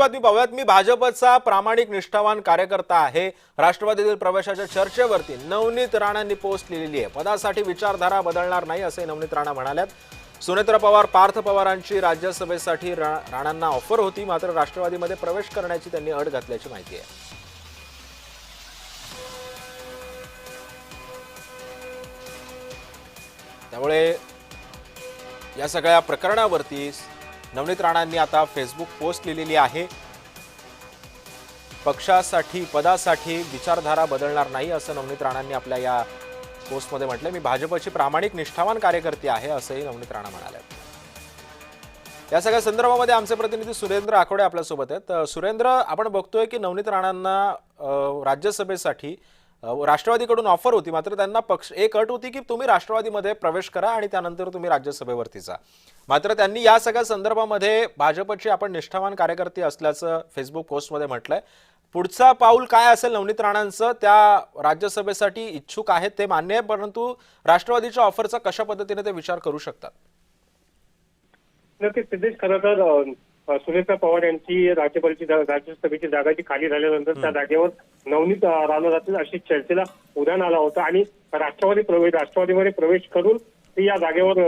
बातमी पाहूयात। मी भाजपचा प्रामाणिक निष्ठावान कार्यकर्ता आहे। राष्ट्रवादीतील प्रवेशाच्या चर्चेवरती नवनीत राणांनी पोस्ट लिहिलेली आहे। पदासाठी विचारधारा बदलणार नाही असे नवनीत राणा म्हणाल्यात। सुनेत्रा पवार, पार्थ पवारांची राज्यसभेसाठी राणांना ऑफर होती, मात्र राष्ट्रवादीमध्ये प्रवेश करण्याची त्यांनी अट घातल्याची माहिती आहे। त्यामुळे या सगळ्या प्रकरणावरती नवनीत राणांनी आता फेसबुक पोस्ट लिहिलेली आहे। पक्षासाठी पदासाठी विचारधारा बदलणार नाही असं नवनीत राणांनी आपल्या या पोस्टमध्ये म्हटलंय। मी भाजपची प्रामाणिक निष्ठावान कार्यकर्ते आहे असंही नवनीत राणा म्हणाले। या सगळ्या संदर्भामध्ये आमचे प्रतिनिधी सुरेंद्र आखोडे आपल्या सोबत आहेत। सुरेंद्र, आपण बघतोय की नवनीत राणांना राज्यसभेसाठी राष्ट्रवादीकडून ऑफर होती, मात्र त्यांना पक्ष एक अट होती की तुम्ही राष्ट्रवादीमध्ये प्रवेश करा आणि त्यानंतर तुम्ही राज्यसभेवरती जा। मात्र त्यांनी या सगळ्या संदर्भामध्ये भाजपचे आपण निष्ठावान कार्यकर्ते असल्याचं फेसबुक पोस्टमध्ये म्हटलंय। पुढचा पाऊल काय असेल नवनीत राणांचं? त्या राज्यसभेसाठी इच्छुक आहेत ते मान्य आहे, परंतु राष्ट्रवादीच्या ऑफरचा कशा पद्धतीने ते विचार करू शकतात? नक्कीच सिद्धेश, खरं तर सुनेत्रा पवार यांची राज्यसभेची जागा जी खाली झाल्यानंतर त्या जागेवर नवनीत राणा जातील अशी चर्चेला उधाण आला होता आणि राष्ट्रवादीमध्ये प्रवेश करून ती या जागेवर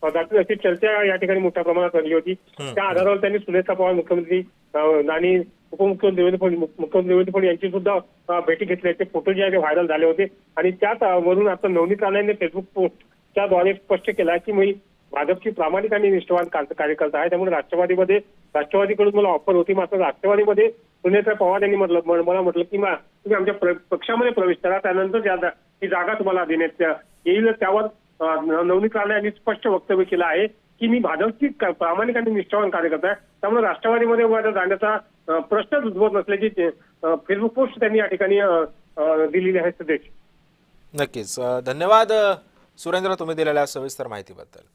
जातील अशी चर्चा या ठिकाणी मोठ्या प्रमाणात रंगली होती। त्या आधारावर त्यांनी सुनेत्रा पवार मुख्यमंत्री आणि उपमुख्यमंत्री देवेंद्र फडणवीस यांची सुद्धा भेटी घेतल्याचे फोटो जे आहे व्हायरल झाले होते आणि त्यावरून आता नवनीत राणा यांनी फेसबुक पोस्टच्या द्वारे स्पष्ट केला की मी भाजपची प्रामाणिक आणि निष्ठावान कार्यकर्ता आहे, त्यामुळे राष्ट्रवादीकडून मला ऑफर होती, मात्र राष्ट्रवादीमध्ये सुनेत्रा पवार यांनी मला म्हटलं की तुम्ही आमच्या पक्षामध्ये प्रवेश करा, त्यानंतर ही जागा तुम्हाला देण्यात येईल। त्यावर नवनीत राणा यांनी स्पष्ट वक्तव्य केलं आहे की मी भाजपची प्रामाणिक आणि निष्ठावान कार्यकर्ता आहे, त्यामुळे राष्ट्रवादीमध्ये माझ्या जाण्याचा प्रश्नच उद्भवत नसल्याची फेसबुक पोस्ट त्यांनी या ठिकाणी दिलेली आहे। सदेश, नक्कीच धन्यवाद सुरेंद्र, तुम्ही दिलेल्या सविस्तर माहितीबद्दल।